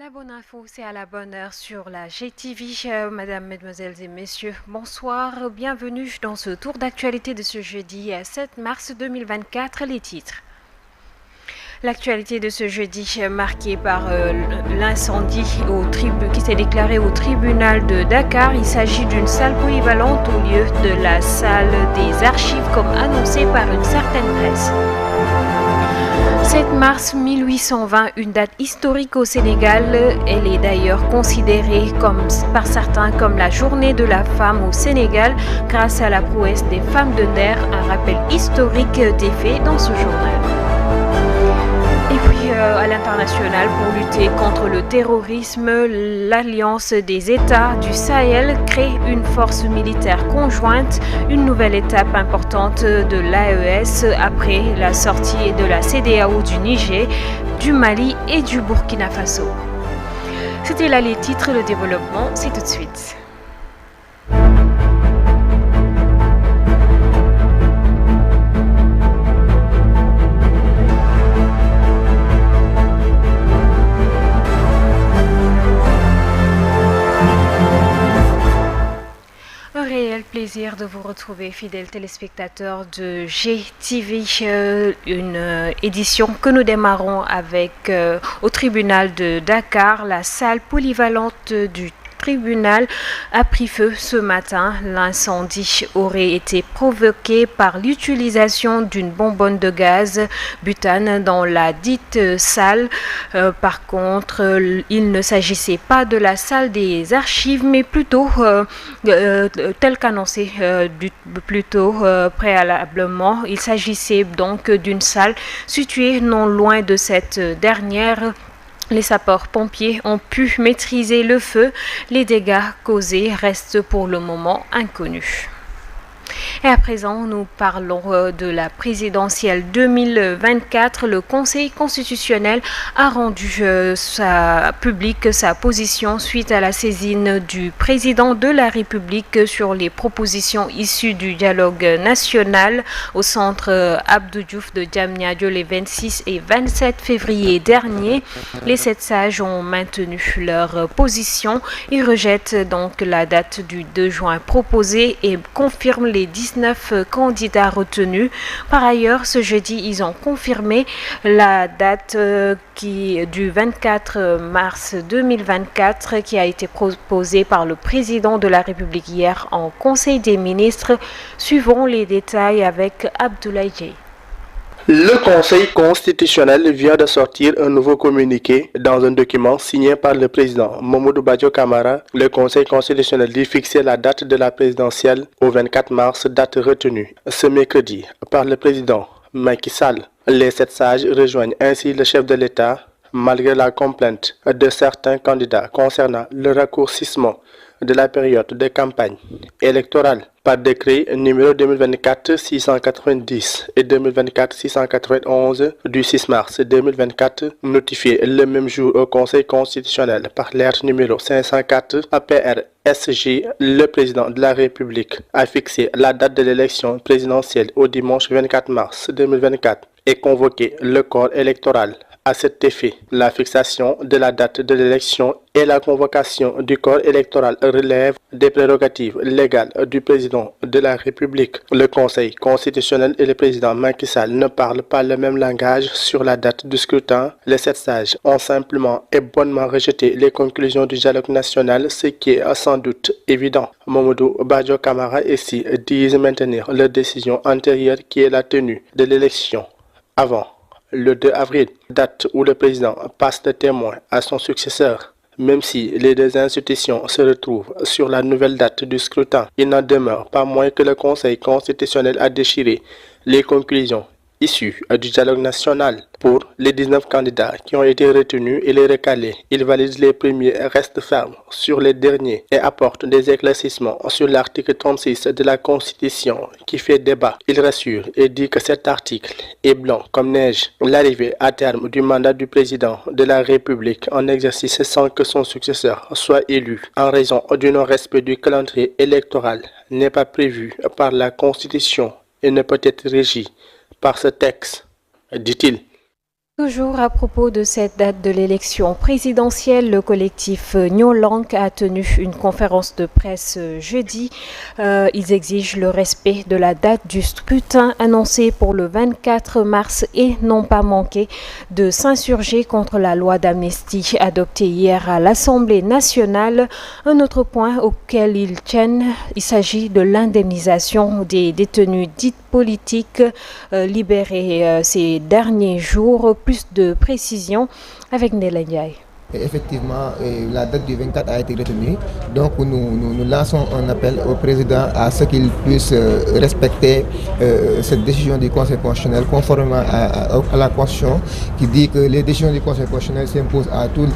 La bonne info, c'est à la bonne heure sur la GTV. Madame, mesdemoiselles et messieurs, bonsoir. Bienvenue dans ce tour d'actualité de ce jeudi 7 mars 2024. Les titres. L'actualité de ce jeudi marquée par l'incendie qui s'est déclaré au tribunal de Dakar. Il s'agit d'une salle polyvalente au lieu de la salle des archives comme annoncé par une certaine presse. 7 mars 1820, une date historique au Sénégal. Elle est d'ailleurs considérée par certains comme la journée de la femme au Sénégal grâce à la prouesse des femmes de Nder, un rappel historique des faits dans ce journal. Et puis à l'international, pour lutter contre le terrorisme, l'Alliance des États du Sahel crée une force militaire conjointe, une nouvelle étape importante de l'AES après la sortie de la CEDEAO du Niger, du Mali et du Burkina Faso. C'était là les titres, le développement, c'est tout de suite. Plaisir de vous retrouver, fidèles téléspectateurs de GTV, une édition que nous démarrons avec au tribunal de Dakar. La salle polyvalente du tribunal a pris feu ce matin. L'incendie aurait été provoqué par l'utilisation d'une bonbonne de gaz butane dans la dite salle. Par contre, il ne s'agissait pas de la salle des archives, mais plutôt tel qu'annoncé préalablement. Il s'agissait donc d'une salle située non loin de cette dernière. Les sapeurs-pompiers ont pu maîtriser le feu. Les dégâts causés restent pour le moment inconnus. Et à présent, nous parlons de la présidentielle 2024. Le Conseil constitutionnel a rendu publique sa position suite à la saisine du président de la République sur les propositions issues du dialogue national au centre Abdou Diouf de Diamniadio les 26 et 27 février dernier. Les 7 sages ont maintenu leur position. Ils rejettent donc la date du 2 juin proposée et confirment les 19 candidats retenus. Par ailleurs, ce jeudi, ils ont confirmé la date du 24 mars 2024 qui a été proposée par le président de la République hier en Conseil des ministres. Suivons les détails avec Abdoulaye Dieye. Le Conseil constitutionnel vient de sortir un nouveau communiqué dans un document signé par le président Mamadou Badio Camara. Le Conseil constitutionnel dit fixer la date de la présidentielle au 24 mars, date retenue ce mercredi par le président Macky Sall. Les 7 sages rejoignent ainsi le chef de l'État malgré la complainte de certains candidats concernant le raccourcissement de la période de campagne électorale par décret numéro 2024-690 et 2024-691 du 6 mars 2024, notifié le même jour au Conseil constitutionnel par lettre numéro 504 APR-SG. Le président de la République a fixé la date de l'élection présidentielle au dimanche 24 mars 2024 et convoqué le corps électoral. À cet effet, la fixation de la date de l'élection et la convocation du corps électoral relèvent des prérogatives légales du président de la République. Le Conseil constitutionnel et le président Macky Sall ne parlent pas le même langage sur la date du scrutin. Les 7 sages ont simplement et bonnement rejeté les conclusions du dialogue national, ce qui est sans doute évident. Mamadou Badio Camara ici disent maintenir leur décision antérieure qui est la tenue de l'élection avant le 2 avril, date où le président passe de témoin à son successeur. Même si les 2 institutions se retrouvent sur la nouvelle date du scrutin, il n'en demeure pas moins que le Conseil constitutionnel a déchiré les conclusions issus du dialogue national. Pour les 19 candidats qui ont été retenus et les recalés, il valide les premiers, reste ferme sur les derniers et apporte des éclaircissements sur l'article 36 de la Constitution qui fait débat. Il rassure et dit que cet article est blanc comme neige. L'arrivée à terme du mandat du président de la République en exercice sans que son successeur soit élu en raison du non-respect du calendrier électoral n'est pas prévu par la Constitution et ne peut être régi par ce texte, dit-il. Toujours à propos de cette date de l'élection présidentielle, le collectif Nyo Lank a tenu une conférence de presse jeudi. Ils exigent le respect de la date du scrutin annoncée pour le 24 mars et n'ont pas manqué de s'insurger contre la loi d'amnistie adoptée hier à l'Assemblée nationale. Un autre point auquel ils tiennent, il s'agit de l'indemnisation des détenus dits politiques libérés ces derniers jours. Plus de précisions avec Néla Ndiaye. Effectivement, la date du 24 a été retenue. Donc nous lançons un appel au président à ce qu'il puisse respecter cette décision du Conseil constitutionnel conformément à la Constitution qui dit que les décisions du Conseil constitutionnel s'imposent à tous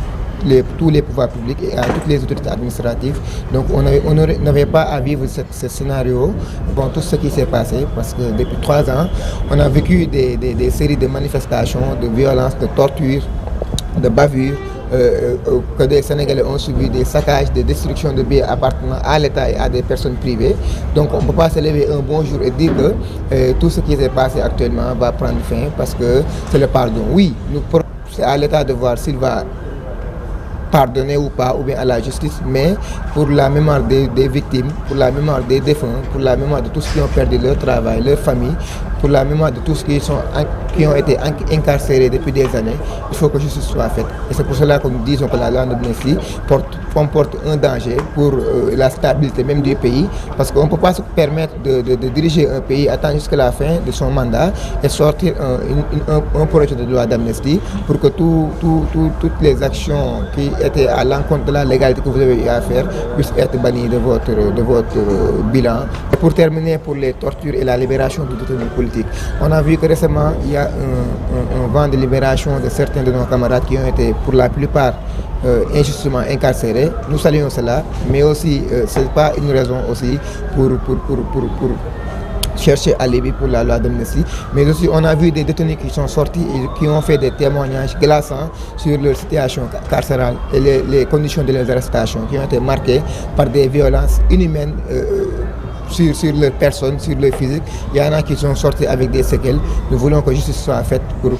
les pouvoirs publics et à toutes les autorités administratives. Donc on n'avait pas à vivre ce scénario, bon, tout ce qui s'est passé, parce que depuis 3 ans, on a vécu des séries de manifestations, de violences, de tortures, de bavures, que des Sénégalais ont subi des saccages, des destructions de biens appartenant à l'État et à des personnes privées. Donc on ne peut pas se lever un bon jour et dire que tout ce qui s'est passé actuellement va prendre fin parce que c'est le pardon. Oui, c'est à l'État de voir s'il va pardonner ou pas, ou bien à la justice, mais pour la mémoire des victimes, pour la mémoire des défunts, pour la mémoire de tous ceux qui ont perdu leur travail, leur famille, pour la mémoire de tous ceux qui ont été incarcérés depuis des années, il faut que justice soit faite. Et c'est pour cela que nous disons que la loi d'amnistie comporte un danger pour la stabilité même du pays, parce qu'on ne peut pas se permettre de diriger un pays, attendre jusqu'à la fin de son mandat et sortir un projet de loi d'amnistie pour que toutes les actions qui étaient à l'encontre de la légalité que vous avez eu à faire puissent être bannies de votre bilan. Et pour terminer, pour les tortures et la libération de détenus politiques, on a vu que récemment il y a un vent de libération de certains de nos camarades qui ont été pour la plupart injustement incarcérés. Nous saluons cela, mais aussi ce n'est pas une raison aussi pour chercher alibi pour la loi d'amnistie, mais aussi on a vu des détenus qui sont sortis et qui ont fait des témoignages glaçants sur leur situation carcérale et les conditions de leurs arrestations qui ont été marquées par des violences inhumaines sur leur personne, sur leur physique. Il y en a qui sont sortis avec des séquelles. Nous voulons que justice soit faite pour...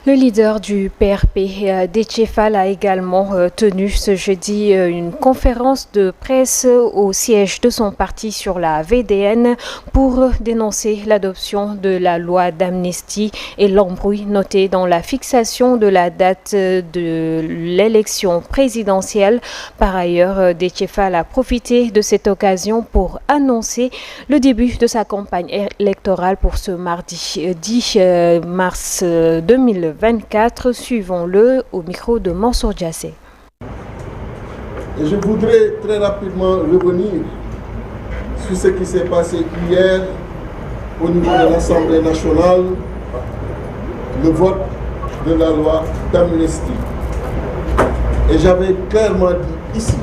Le leader du PRP, Déthié Fall, a également tenu ce jeudi une conférence de presse au siège de son parti sur la VDN pour dénoncer l'adoption de la loi d'amnistie et l'embrouille noté dans la fixation de la date de l'élection présidentielle. Par ailleurs, Déthié Fall a profité de cette occasion pour annoncer le début de sa campagne électorale pour ce mardi 10 mars 2024. Suivons-le au micro de Mansour Diassé. Et je voudrais très rapidement revenir sur ce qui s'est passé hier au niveau de l'Assemblée nationale, le vote de la loi d'amnistie. Et j'avais clairement dit ici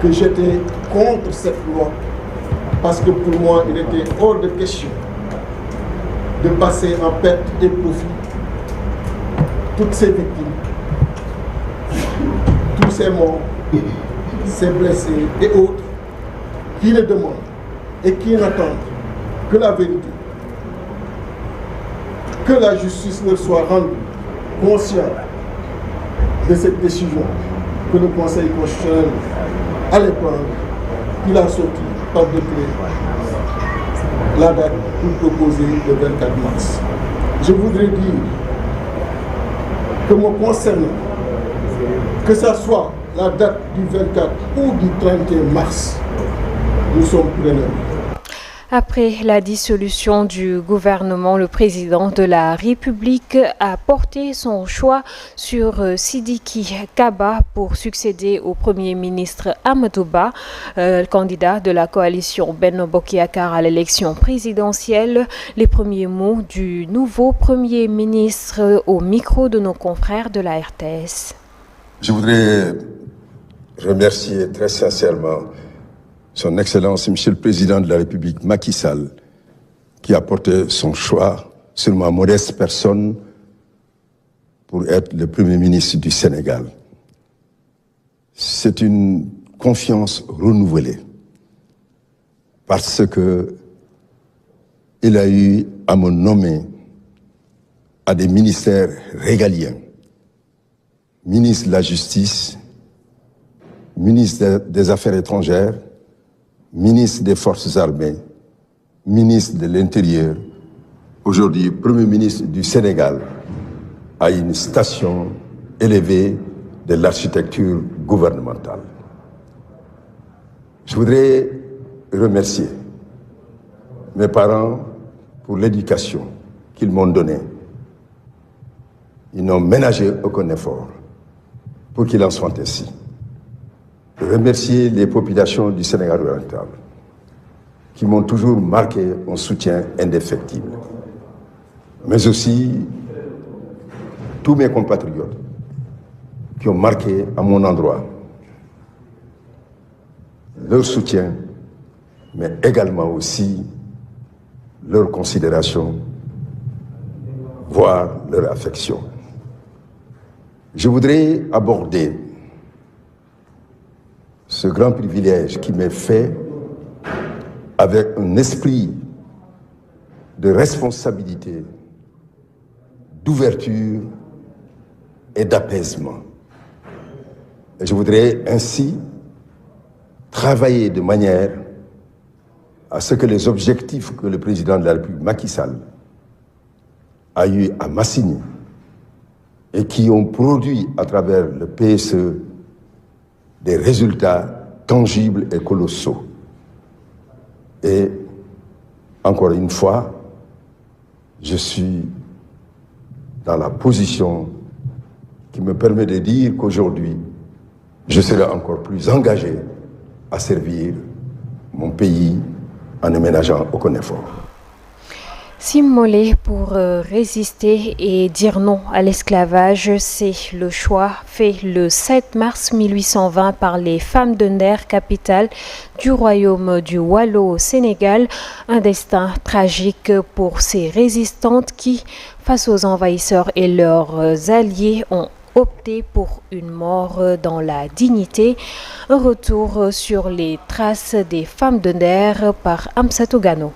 que j'étais contre cette loi parce que pour moi, il était hors de question de passer en perte et profit toutes ces victimes, tous ces morts, ces blessés et autres qui le demandent et qui n'attendent que la vérité, que la justice leur soit rendue consciente de cette décision que le Conseil constitutionnel allait prendre. Il a sorti par décret la date pour proposer le 24 mars. Je voudrais dire que me concernant, que ce soit la date du 24 ou du 31 mars, nous sommes preneurs. Après la dissolution du gouvernement, le président de la République a porté son choix sur Sidiki Kaba pour succéder au Premier ministre Amadou Ba, candidat de la coalition Benno Bokk Yakaar à l'élection présidentielle. Les premiers mots du nouveau Premier ministre au micro de nos confrères de la RTS. Je voudrais remercier très sincèrement Son Excellence, Monsieur le Président de la République, Macky Sall, qui a porté son choix sur ma modeste personne pour être le Premier ministre du Sénégal. C'est une confiance renouvelée parce que il a eu à me nommer à des ministères régaliens, ministre de la Justice, ministre des Affaires étrangères, ministre des Forces armées, ministre de l'Intérieur, aujourd'hui Premier ministre du Sénégal, à une station élevée de l'architecture gouvernementale. Je voudrais remercier mes parents pour l'éducation qu'ils m'ont donnée. Ils n'ont ménagé aucun effort pour qu'il en soit ainsi. Remercier les populations du Sénégal oriental qui m'ont toujours marqué un soutien indéfectible, mais aussi tous mes compatriotes qui ont marqué à mon endroit leur soutien, mais également aussi leur considération, voire leur affection. Je voudrais aborder ce grand privilège qui m'est fait avec un esprit de responsabilité, d'ouverture et d'apaisement. Et je voudrais ainsi travailler de manière à ce que les objectifs que le président de la République, Macky Sall, a eu à m'assigner et qui ont produit à travers le PSE des résultats tangibles et colossaux. Et encore une fois, je suis dans la position qui me permet de dire qu'aujourd'hui, je serai encore plus engagé à servir mon pays en ne ménageant aucun effort. S'immoler pour résister et dire non à l'esclavage, c'est le choix fait le 7 mars 1820 par les femmes de Nder, capitale du royaume du Waalo au Sénégal. Un destin tragique pour ces résistantes qui, face aux envahisseurs et leurs alliés, ont opté pour une mort dans la dignité. Un retour sur les traces des femmes de Nder par Amsatou Gano.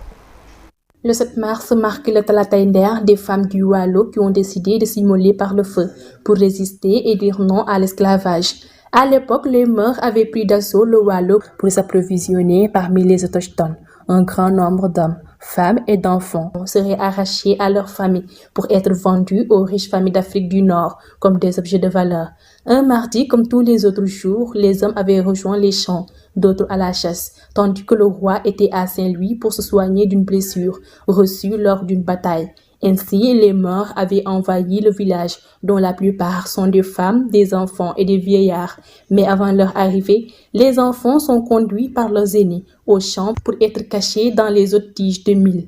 Le 7 mars marque le Talatay Nder des femmes du Waalo qui ont décidé de s'immoler par le feu pour résister et dire non à l'esclavage. À l'époque, les Meurs avaient pris d'assaut le Waalo pour s'approvisionner parmi les autochtones. Un grand nombre d'hommes, femmes et d'enfants seraient arrachés à leur famille pour être vendus aux riches familles d'Afrique du Nord comme des objets de valeur. Un mardi, comme tous les autres jours, les hommes avaient rejoint les champs, d'autres à la chasse, tandis que le roi était à Saint-Louis pour se soigner d'une blessure reçue lors d'une bataille. Ainsi, les Meurs avaient envahi le village, dont la plupart sont des femmes, des enfants et des vieillards. Mais avant leur arrivée, les enfants sont conduits par leurs aînés au champ pour être cachés dans les autres tiges de mil.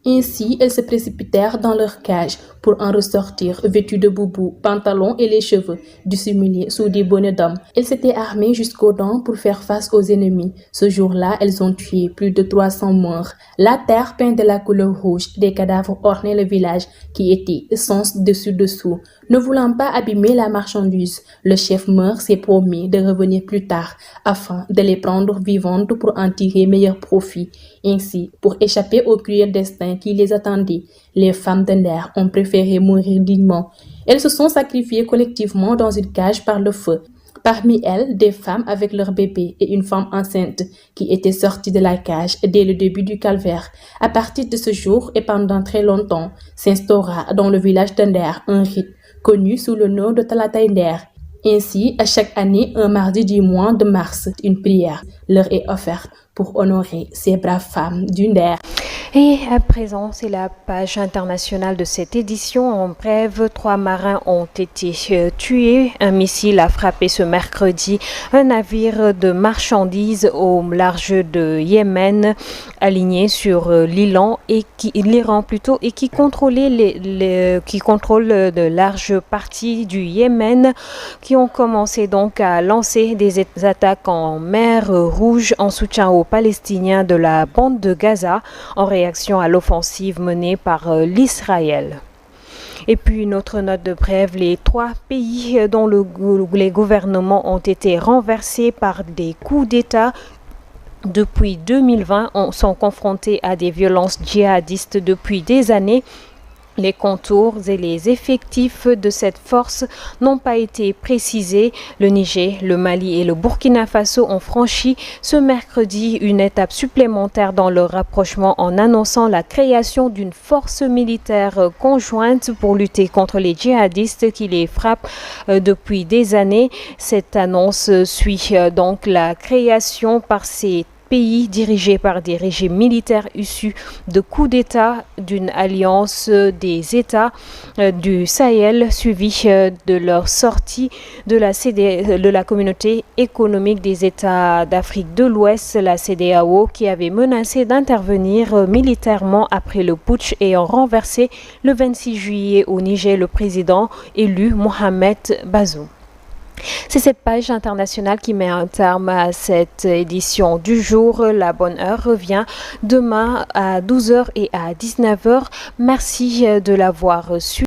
Ainsi, elles se précipitèrent dans leur cage pour en ressortir vêtues de boubous, pantalons et les cheveux dissimulés sous des bonnets d'hommes. Elles s'étaient armées jusqu'aux dents pour faire face aux ennemis. Ce jour-là, elles ont tué plus de 300 morts. La terre peinte de la couleur rouge, des cadavres ornaient le village qui était sens dessus-dessous. Ne voulant pas abîmer la marchandise, le chef Meur s'est promis de revenir plus tard afin de les prendre vivantes pour en tirer meilleur profit. Ainsi, pour échapper au cruel destin qui les attendait, les femmes de Nder ont préféré mourir dignement. Elles se sont sacrifiées collectivement dans une cage par le feu. Parmi elles, des femmes avec leurs bébés et une femme enceinte qui était sortie de la cage dès le début du calvaire. À partir de ce jour et pendant très longtemps, s'instaura dans le village de Nder un rite connu sous le nom de Talatay Nder. Ainsi, à chaque année, un mardi du mois de mars, une prière leur est offerte pour honorer ces braves femmes du Nder. Et à présent, c'est la page internationale de cette édition. En bref, 3 marins ont été tués. Un missile a frappé ce mercredi un navire de marchandises au large de Yémen, aligné sur l'Iran et qui contrôlait qui contrôle de larges parties du Yémen, qui ont commencé donc à lancer des attaques en mer Rouge en soutien aux Palestiniens de la bande de Gaza en réaction à l'offensive menée par l'Israël. Et puis une autre note de brève, les 3 pays dont les gouvernements ont été renversés par des coups d'État depuis 2020 sont confrontés à des violences djihadistes depuis des années. Les contours et les effectifs de cette force n'ont pas été précisés. Le Niger, le Mali et le Burkina Faso ont franchi ce mercredi une étape supplémentaire dans leur rapprochement en annonçant la création d'une force militaire conjointe pour lutter contre les djihadistes qui les frappent depuis des années. Cette annonce suit donc la création par ces pays dirigés par des régimes militaires issus de coups d'État d'une alliance des États du Sahel suivi de leur sortie de la communauté économique des États d'Afrique de l'Ouest, la CEDEAO, qui avait menacé d'intervenir militairement après le putsch ayant renversé le 26 juillet au Niger le président élu Mohamed Bazoum. C'est cette page internationale qui met un terme à cette édition du jour. La bonne heure revient demain à 12h et à 19h. Merci de l'avoir suivi.